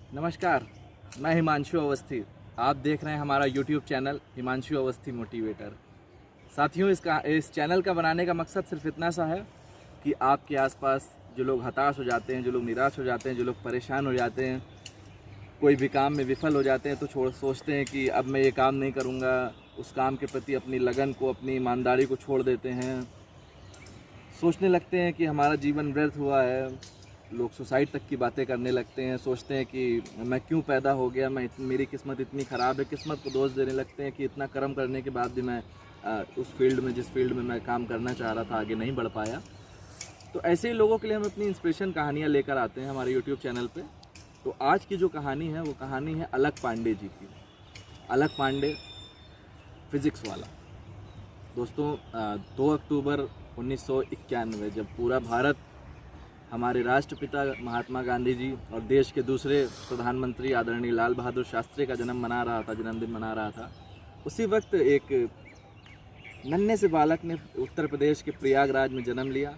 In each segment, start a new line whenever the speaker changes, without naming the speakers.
नमस्कार, मैं हिमांशु अवस्थी। आप देख रहे हैं हमारा YouTube channel Himanshu Awasthi motivator. साथियों, इस चैनल का बनाने का मकसद सिर्फ इतना सा है कि आपके आसपास जो लोग हताश हो जाते हैं, जो लोग निराश हो जाते हैं, जो लोग परेशान हो जाते हैं, कोई भी काम में विफल हो जाते हैं तो सोचते हैं कि अब मैं ये काम नहीं करूँगा, उस काम के प्रति अपनी लगन को, अपनी ईमानदारी को छोड़ देते हैं, सोचने लगते हैं कि हमारा जीवन व्यर्थ हुआ है। लोग सुसाइड तक की बातें करने लगते हैं, सोचते हैं कि मैं क्यों पैदा हो गया, मेरी किस्मत इतनी ख़राब है। किस्मत को दोष देने लगते हैं कि इतना कर्म करने के बाद भी मैं उस फील्ड में, जिस फील्ड में मैं काम करना चाह रहा था, आगे नहीं बढ़ पाया। तो ऐसे ही लोगों के लिए हम अपनी इंस्पिरेशन कहानियाँ लेकर आते हैं हमारे यूट्यूब चैनल पे। तो आज की जो कहानी है वो कहानी है अलख पांडे जी की। अलख पांडे फिज़िक्स वाला। दोस्तों, 2 अक्टूबर 1991 जब पूरा भारत हमारे राष्ट्रपिता महात्मा गांधी जी और देश के दूसरे प्रधानमंत्री आदरणीय लाल बहादुर शास्त्री का जन्मदिन मना रहा था, उसी वक्त एक नन्हे से बालक ने उत्तर प्रदेश के प्रयागराज में जन्म लिया।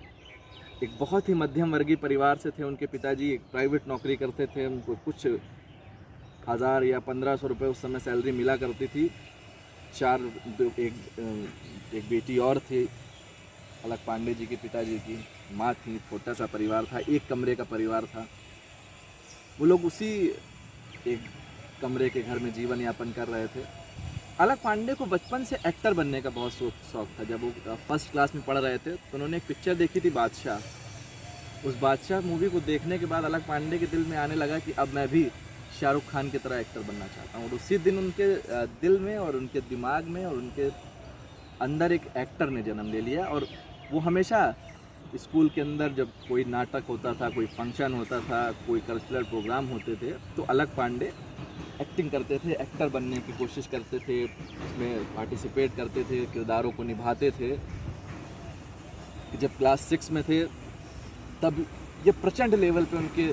एक बहुत ही मध्यम वर्गीय परिवार से थे। उनके पिताजी एक प्राइवेट नौकरी करते थे। उनको कुछ 1000 या 1500 रुपये उस समय सैलरी मिला करती थी। एक बेटी और थी अलख पांडे जी के पिताजी की, माँ थी। छोटा सा परिवार था, एक कमरे का परिवार था। वो लोग उसी एक कमरे के घर में जीवन यापन कर रहे थे। अलख पांडे को बचपन से एक्टर बनने का बहुत शौक था। जब वो फर्स्ट क्लास में पढ़ रहे थे तो उन्होंने एक पिक्चर देखी थी, बादशाह। उस बादशाह मूवी को देखने के बाद अलख पांडे के दिल में आने लगा कि अब मैं भी शाहरुख खान की तरह एक्टर बनना चाहता हूँ। और उसी दिन उनके दिल में और उनके दिमाग में और उनके अंदर एक एक्टर ने जन्म ले लिया। और वो हमेशा स्कूल के अंदर जब कोई नाटक होता था, कोई फंक्शन होता था, कोई कल्चरल प्रोग्राम होते थे तो अलख पांडे एक्टिंग करते थे, एक्टर बनने की कोशिश करते थे, उसमें पार्टिसिपेट करते थे, किरदारों को निभाते थे। जब क्लास 6 में थे तब ये प्रचंड लेवल पे उनके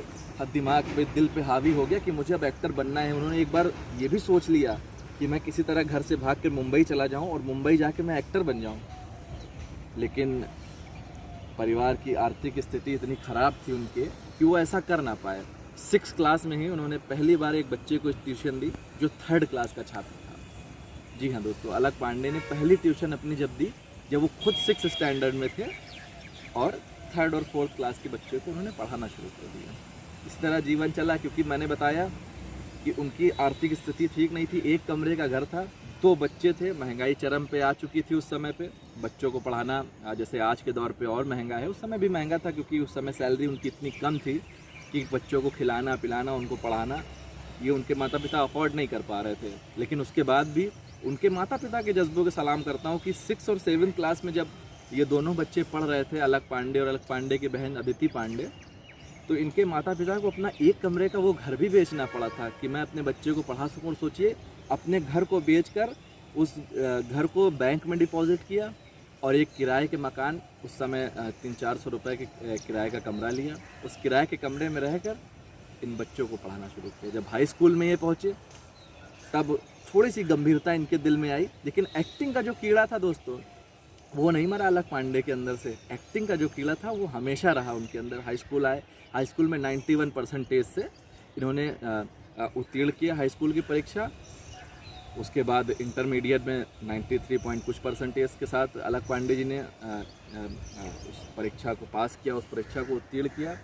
दिमाग पे, दिल पे हावी हो गया कि मुझे अब एक्टर बनना है। उन्होंने एक बार ये भी सोच लिया कि मैं किसी तरह घर से भाग कर मुंबई चला जाऊं और मुंबई जाके मैं एक्टर बन जाऊं। लेकिन परिवार की आर्थिक स्थिति इतनी ख़राब थी उनके कि वो ऐसा कर ना पाए। 6 क्लास में ही उन्होंने पहली बार एक बच्चे को ट्यूशन दी जो 3rd क्लास का छात्र था। जी हाँ दोस्तों, अलख पांडे ने पहली ट्यूशन अपनी जब दी जब वो खुद 6th स्टैंडर्ड में थे और 3rd और 4th क्लास के बच्चे को उन्होंने पढ़ाना शुरू कर दिया। इस तरह जीवन चला, क्योंकि मैंने बताया कि उनकी आर्थिक स्थिति ठीक नहीं थी। एक कमरे का घर था, 2 बच्चे थे, महंगाई चरम पे आ चुकी थी उस समय पे। बच्चों को पढ़ाना जैसे आज के दौर पे और महंगा है, उस समय भी महंगा था, क्योंकि उस समय सैलरी उनकी इतनी कम थी कि बच्चों को खिलाना पिलाना, उनको पढ़ाना, ये उनके माता पिता अफोर्ड नहीं कर पा रहे थे। लेकिन उसके बाद भी उनके माता पिता के जज्बों को सलाम करता हूँ कि 6 और 7 क्लास में जब ये दोनों बच्चे पढ़ रहे थे, अलख पांडे और अलख पांडे की बहन अदिति पांडे, तो इनके माता पिता को अपना एक कमरे का वो घर भी बेचना पड़ा था कि मैं अपने बच्चे को पढ़ा सकूं। और सोचिए, अपने घर को बेचकर उस घर को बैंक में डिपॉजिट किया और एक किराए के मकान, उस समय 300-400 रुपये के किराए का कमरा लिया। उस किराए के कमरे में रहकर इन बच्चों को पढ़ाना शुरू किया। जब हाई स्कूल में ये पहुँचे तब थोड़ी सी गंभीरता इनके दिल में आई। लेकिन एक्टिंग का जो कीड़ा था दोस्तों, वो नहीं मरा अलख पांडे के अंदर से। एक्टिंग का जो कीड़ा था वो हमेशा रहा उनके अंदर। हाई स्कूल आए, हाई स्कूल में 91% से इन्होंने उत्तीर्ण किया हाई स्कूल की परीक्षा। उसके बाद इंटरमीडिएट में 93 पॉइंट कुछ परसेंटेज के साथ अलख पांडे जी ने उस परीक्षा को पास किया, उस परीक्षा को उत्तीर्ण किया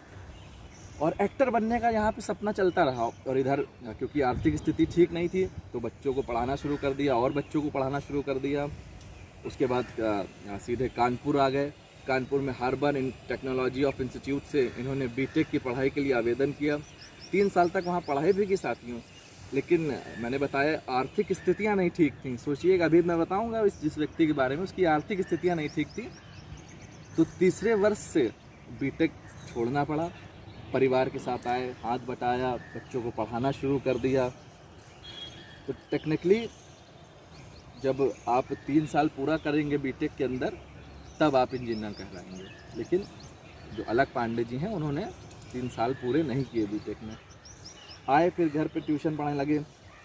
और एक्टर बनने का यहाँ पे सपना चलता रहा। और इधर क्योंकि आर्थिक स्थिति ठीक नहीं थी तो बच्चों को पढ़ाना शुरू कर दिया और बच्चों को पढ़ाना शुरू कर दिया। उसके बाद सीधे कानपुर आ गए। कानपुर में हार्बर टेक्नोलॉजी ऑफ इंस्टीट्यूट से इन्होंने बीटेक की पढ़ाई के लिए आवेदन किया। 3 साल तक वहाँ पढ़ाई भी की साथियों। लेकिन मैंने बताया आर्थिक स्थितियाँ नहीं ठीक थी। सोचिएगा, अभी मैं बताऊँगा जिस व्यक्ति के बारे में, उसकी आर्थिक स्थितियाँ नहीं ठीक थी। तो तीसरे वर्ष से बीटेक छोड़ना पड़ा। परिवार के साथ आए, हाथ बटाया, बच्चों को पढ़ाना शुरू कर दिया। तो टेक्निकली जब आप 3 साल पूरा करेंगे बीटेक के अंदर तब आप इंजीनियर कहलाएंगे। लेकिन जो अलख पांडे जी हैं उन्होंने 3 साल पूरे नहीं किए बीटेक में। आए, फिर घर पे ट्यूशन पढ़ाने लगे।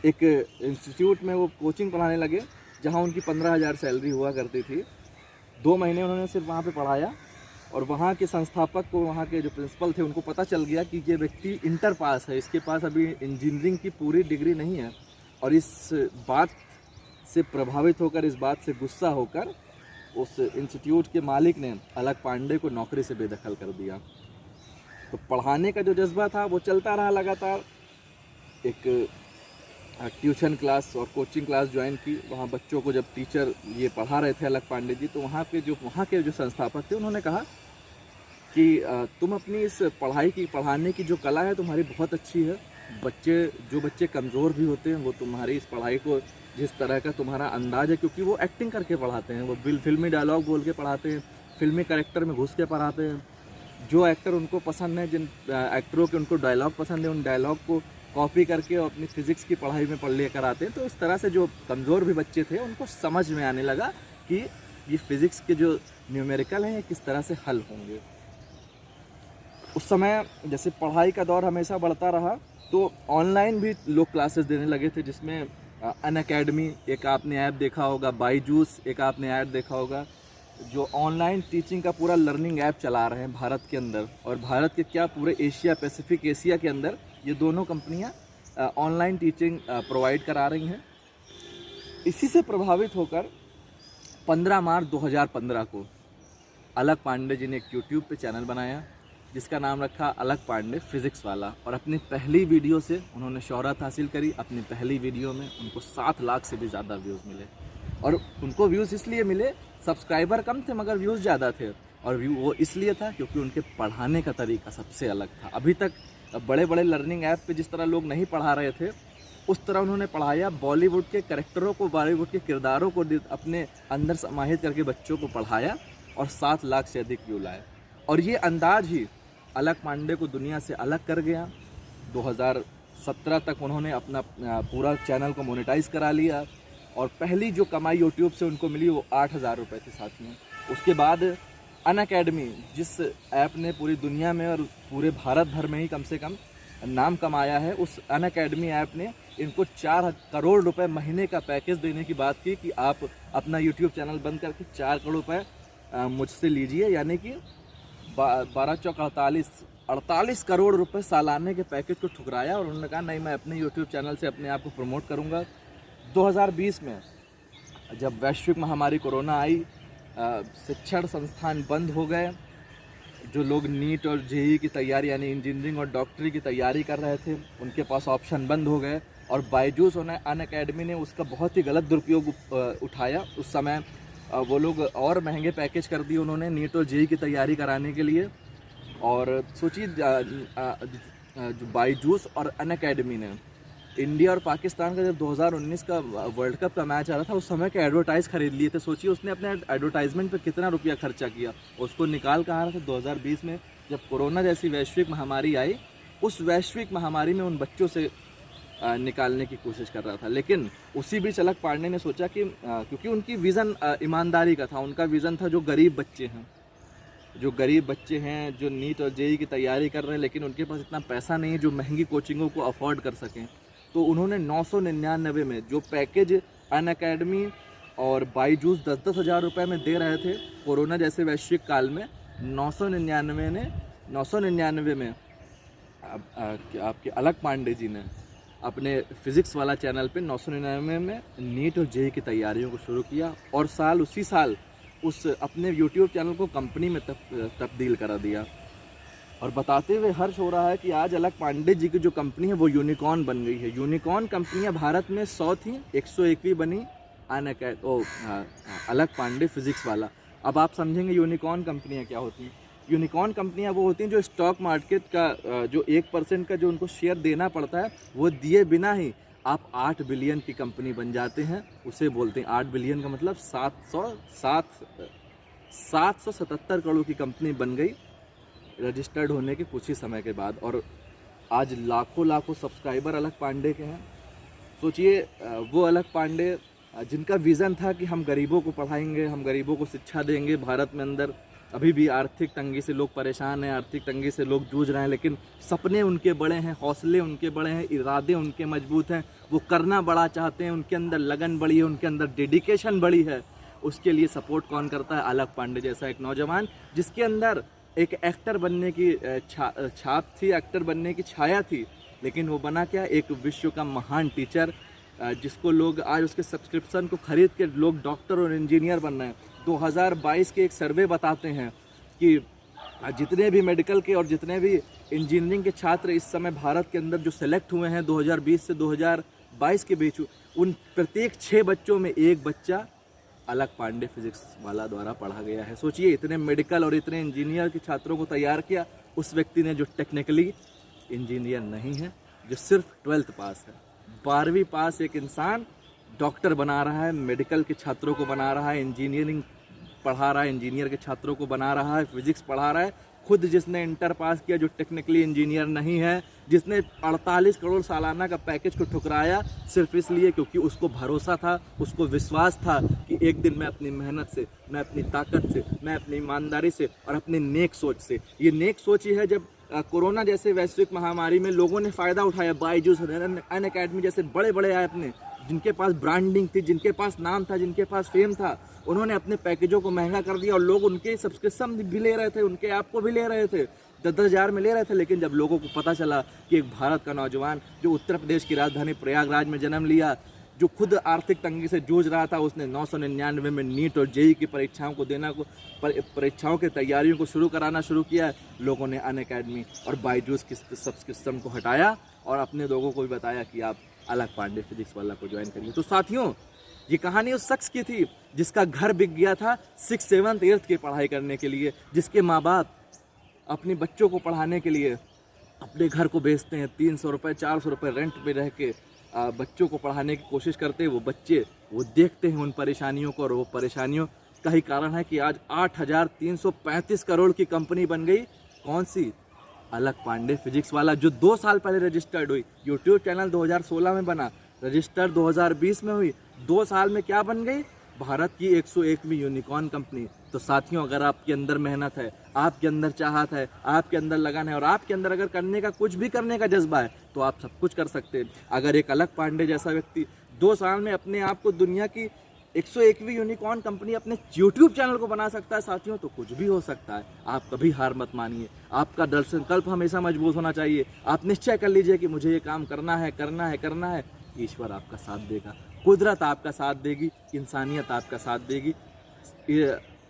एक इंस्टीट्यूट में वो कोचिंग पढ़ाने लगे जहाँ उनकी 15,000 सैलरी हुआ करती थी। 2 महीने उन्होंने सिर्फ वहाँ पे पढ़ाया और वहाँ के संस्थापक को, वहाँ के जो प्रिंसिपल थे, उनको पता चल गया कि ये व्यक्ति इंटर पास है, इसके पास अभी इंजीनियरिंग की पूरी डिग्री नहीं है। और इस बात से प्रभावित होकर, इस बात से गुस्सा होकर उस इंस्टीट्यूट के मालिक ने अलख पांडे को नौकरी से बेदखल कर दिया। तो पढ़ाने का जो जज्बा था वो चलता रहा लगातार। एक ट्यूशन क्लास और कोचिंग क्लास ज्वाइन की। वहाँ बच्चों को जब टीचर ये पढ़ा रहे थे अलख पांडे जी, तो वहाँ के जो संस्थापक थे उन्होंने कहा कि तुम अपनी इस पढ़ाने की जो कला है तुम्हारी बहुत अच्छी है। जो बच्चे कमज़ोर भी होते हैं वो तुम्हारी इस पढ़ाई को, जिस तरह का तुम्हारा अंदाज़ है, क्योंकि वो एक्टिंग करके पढ़ाते हैं, वो फिल्मी डायलॉग बोल के पढ़ाते हैं, फिल्मी कैरेक्टर में घुस के पढ़ाते हैं। जो एक्टर उनको पसंद है, जिन एक्टरों के उनको डायलॉग पसंद है, उन डायलॉग को कॉपी करके और अपनी फिज़िक्स की पढ़ाई में पढ़ लेकर आते हैं। तो इस तरह से जो कमज़ोर भी बच्चे थे उनको समझ में आने लगा कि ये फिज़िक्स के जो न्यूमेरिकल हैं किस तरह से हल होंगे। उस समय जैसे पढ़ाई का दौर हमेशा बढ़ता रहा, तो ऑनलाइन भी लोग क्लासेस देने लगे थे, जिसमें अनअकैडमी एक आपने ऐप देखा होगा, बाईजूस एक आपने ऐप देखा होगा, जो ऑनलाइन टीचिंग का पूरा लर्निंग ऐप चला रहे हैं भारत के अंदर। और भारत के क्या, पूरे एशिया पैसिफिक एशिया के अंदर ये दोनों कंपनियां ऑनलाइन टीचिंग प्रोवाइड करा रही हैं। इसी से प्रभावित होकर 15 मार्च 2015 को अलख पांडे जी ने एक यूट्यूब पे चैनल बनाया जिसका नाम रखा अलख पांडे फिज़िक्स वाला। और अपनी पहली वीडियो से उन्होंने शोहरत हासिल करी। अपनी पहली वीडियो में उनको 7 लाख से भी ज़्यादा व्यूज़ मिले। और उनको व्यूज़ इसलिए मिले, सब्सक्राइबर कम थे मगर व्यूज़ ज़्यादा थे। और वो इसलिए था क्योंकि उनके पढ़ाने का तरीका सबसे अलग था। अभी तक बड़े बड़े लर्निंग ऐप पे जिस तरह लोग नहीं पढ़ा रहे थे, उस तरह उन्होंने पढ़ाया। बॉलीवुड के कैरेक्टरों को, बॉलीवुड के किरदारों को अपने अंदर समाहित करके बच्चों को पढ़ाया और 7 लाख से अधिक व्यू लाए। और ये अंदाज ही अलख पांडे को दुनिया से अलग कर गया। 2017 तक उन्होंने अपना पूरा चैनल को मोनेटाइज करा लिया। और पहली जो कमाई यूट्यूब से उनको मिली वो 8,000 रुपये थी साथ में। उसके बाद अनअकैडमी, जिस ऐप ने पूरी दुनिया में और पूरे भारत भर में ही कम से कम नाम कमाया है, उस अनअकैडमी ऐप ने इनको 4 करोड़ रुपए महीने का पैकेज देने की बात की कि आप अपना यूट्यूब चैनल बंद करके 4 करोड़ रुपए मुझसे लीजिए, यानी कि 12 चौक 48 करोड़ रुपए सालाने के पैकेज को ठुकराया। और उन्होंने कहा नहीं, मैं अपने यूट्यूब चैनल से अपने आप को प्रमोट करूँगा। 2020 में जब वैश्विक महामारी कोरोना आई, शिक्षण संस्थान बंद हो गए। जो लोग नीट और जेईई की तैयारी यानी इंजीनियरिंग और डॉक्टरी की तैयारी कर रहे थे, उनके पास ऑप्शन बंद हो गए। और बाईजूस और अनअकैडमी ने उसका बहुत ही गलत दुरुपयोग उठाया। उस समय वो लोग और महंगे पैकेज कर दिए उन्होंने नीट और जेईई की तैयारी कराने के लिए। और सोचिए, जो बाईजूस और अनअकैडमी ने इंडिया और पाकिस्तान का जब 2019 का वर्ल्ड कप का मैच आ रहा था, उस समय के एडवर्टाइज खरीद लिए थे। सोचिए उसने अपने एडवर्टाइजमेंट पे कितना रुपया खर्चा किया। उसको निकाल कहाँ रहा था 2020 में, जब कोरोना जैसी वैश्विक महामारी आई। उस वैश्विक महामारी में उन बच्चों से निकालने की कोशिश कर रहा था। लेकिन उसी बीच अलख पांडे ने सोचा कि क्योंकि उनकी विज़न ईमानदारी का था, उनका विज़न था जो गरीब बच्चे हैं जो नीट और जेईई की तैयारी कर रहे हैं, लेकिन उनके पास इतना पैसा नहीं है जो महंगी कोचिंगों को अफोर्ड कर सकें। तो उन्होंने 999 में जो पैकेज अनअकैडमी और बाईजूस 10-10 हज़ार रुपये में दे रहे थे कोरोना जैसे वैश्विक काल में, 999 में आपके अलख पांडे जी ने अपने फिज़िक्स वाला चैनल पे 999 में नीट और जेईई की तैयारियों को शुरू किया। और उसी साल उस अपने यूट्यूब चैनल को कंपनी में तब्दील करा दिया। और बताते हुए हर्ष हो रहा है कि आज अलख पांडे जी की जो कंपनी है वो यूनिकॉर्न बन गई है। यूनिकॉर्न कंपनियां भारत में 100 थी, 101वीं बनी अलख पांडे फिज़िक्स वाला। अब आप समझेंगे यूनिकॉर्न कंपनियां क्या होती हैं। यूनिकॉर्न कंपनियां वो होती हैं जो स्टॉक मार्केट का जो 1% का जो उनको शेयर देना पड़ता है, वो दिए बिना ही आप 8 बिलियन की कंपनी बन जाते हैं। उसे बोलते हैं 8 बिलियन का मतलब 777 करोड़ की कंपनी बन गई रजिस्टर्ड होने के कुछ ही समय के बाद। और आज लाखों सब्सक्राइबर अलख पांडे के हैं। सोचिए, वो अलख पांडे जिनका विज़न था कि हम गरीबों को पढ़ाएंगे, हम गरीबों को शिक्षा देंगे। भारत में अंदर अभी भी आर्थिक तंगी से लोग परेशान हैं, आर्थिक तंगी से लोग जूझ रहे हैं, लेकिन सपने उनके बड़े हैं, हौसले उनके बड़े हैं, इरादे उनके मजबूत हैं। वो करना बड़ा चाहते हैं, उनके अंदर लगन बड़ी है, उनके अंदर डेडिकेशन बड़ी है। उसके लिए सपोर्ट कौन करता है? अलख पांडे जैसा एक नौजवान, जिसके अंदर एक एक्टर बनने की छाप थी, एक्टर बनने की छाया थी, लेकिन वो बना क्या? एक विश्व का महान टीचर, जिसको लोग आज उसके सब्सक्रिप्शन को खरीद के लोग डॉक्टर और इंजीनियर बन रहे हैं। 2022 के एक सर्वे बताते हैं कि जितने भी मेडिकल के और जितने भी इंजीनियरिंग के छात्र इस समय भारत के अंदर जो सेलेक्ट हुए हैं 2020 से 2022 के बीच, उन प्रत्येक 6 बच्चों में एक बच्चा अलख पांडे फिजिक्स वाला द्वारा पढ़ा गया है। सोचिए, इतने मेडिकल और इतने इंजीनियर के छात्रों को तैयार किया उस व्यक्ति ने जो टेक्निकली इंजीनियर नहीं है, जो सिर्फ 12th पास है। 12वीं पास एक इंसान डॉक्टर बना रहा है, मेडिकल के छात्रों को बना रहा है, इंजीनियरिंग पढ़ा रहा है, इंजीनियर के छात्रों को बना रहा है, फिजिक्स पढ़ा रहा है। खुद जिसने इंटर पास किया, जो टेक्निकली इंजीनियर नहीं है, जिसने 48 करोड़ सालाना का पैकेज को ठुकराया सिर्फ इसलिए क्योंकि उसको भरोसा था, उसको विश्वास था कि एक दिन मैं अपनी मेहनत से, मैं अपनी ताकत से, मैं अपनी ईमानदारी से और अपनी नेक सोच से, ये नेक सोच ही है जब कोरोना जैसे वैश्विक महामारी में लोगों ने फ़ायदा उठाया। बायजूस, अनअकैडमी जैसे बड़े बड़े ऐप ने, जिनके पास ब्रांडिंग थी, जिनके पास नाम था, जिनके पास फेम था, उन्होंने अपने पैकेजों को महंगा कर दिया और लोग उनके सब्सक्रिप्शन भी ले रहे थे, उनके ऐप को भी ले रहे थे, 10-10 हज़ार में ले रहे थे। लेकिन जब लोगों को पता चला कि एक भारत का नौजवान जो उत्तर प्रदेश की राजधानी प्रयागराज में जन्म लिया, जो खुद आर्थिक तंगी से जूझ रहा था, उसने 999 में नीट और जेई की परीक्षाओं को परीक्षाओं की तैयारियों को कराना शुरू किया। लोगों ने अनअकैडमी और बायजूस की सब्सक्रिप्शन को हटाया और अपने लोगों को भी बताया कि आप अलख पांडे फिजिक्स वाला को ज्वाइन करिए। तो साथियों, ये कहानी उस शख्स की थी जिसका घर बिक गया था 6th, 7th, 8th की पढ़ाई करने के लिए, जिसके माँ बाप अपने बच्चों को पढ़ाने के लिए अपने घर को बेचते हैं, 300 रुपये 400 रुपये रेंट पे रह के बच्चों को पढ़ाने की कोशिश करते हैं। वो बच्चे वो देखते हैं उन परेशानियों को, और वो परेशानियों का ही कारण है कि आज 8,335 करोड़ की कंपनी बन गई। कौन सी? अलख पांडे फिजिक्स वाला, जो 2 साल पहले रजिस्टर्ड हुई। यूट्यूब चैनल 2016 में बना, रजिस्टर्ड 2020 में हुई, 2 साल में क्या बन गई? भारत की 101वीं यूनिकॉर्न कंपनी। तो साथियों, अगर आपके अंदर मेहनत है, आपके अंदर चाहत है, आपके अंदर लगन है और आपके अंदर अगर करने का, कुछ भी करने का जज्बा है, तो आप सब कुछ कर सकते हैं। अगर एक अलख पांडे जैसा व्यक्ति 2 साल में अपने आप को दुनिया की 101वीं यूनिकॉर्न कंपनी अपने यूट्यूब चैनल को बना सकता है साथियों, तो कुछ भी हो सकता है। आप कभी हार मत मानिए, आपका दृढ़ संकल्प हमेशा मजबूत होना चाहिए। आप निश्चय कर लीजिए कि मुझे ये काम करना है, करना है, करना है। ईश्वर आपका साथ देगा, कुदरत आपका साथ देगी, इंसानियत आपका साथ देगी।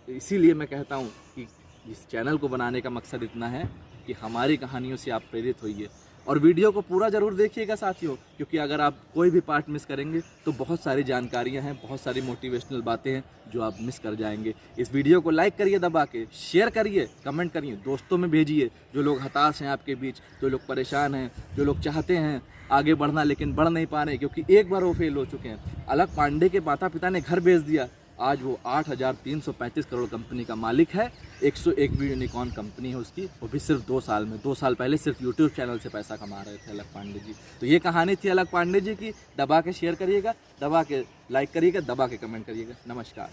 इसीलिए मैं कहता हूँ कि इस चैनल को बनाने का मकसद इतना है कि हमारी कहानियों से आप प्रेरित होइए और वीडियो को पूरा ज़रूर देखिएगा साथियों, क्योंकि अगर आप कोई भी पार्ट मिस करेंगे तो बहुत सारी जानकारियां हैं, बहुत सारी मोटिवेशनल बातें हैं जो आप मिस कर जाएंगे। इस वीडियो को लाइक करिए दबा के, शेयर करिए, कमेंट करिए, दोस्तों में भेजिए। जो लोग हताश हैं आपके बीच, जो लोग परेशान हैं, जो लोग चाहते हैं आगे बढ़ना लेकिन बढ़ नहीं पा रहे क्योंकि एक बार वो फेल हो चुके हैं। अलख पांडे के माता पिता ने घर बेच दिया, आज वो 8,335 करोड़ कंपनी का मालिक है। 101वीं यूनिकॉर्न कंपनी है उसकी, वो भी सिर्फ 2 साल में। 2 साल पहले सिर्फ यूट्यूब चैनल से पैसा कमा रहे थे अलख पांडे जी। तो ये कहानी थी अलख पांडे जी की। दबा के शेयर करिएगा, दबा के लाइक करिएगा, दबा के कमेंट करिएगा। नमस्कार।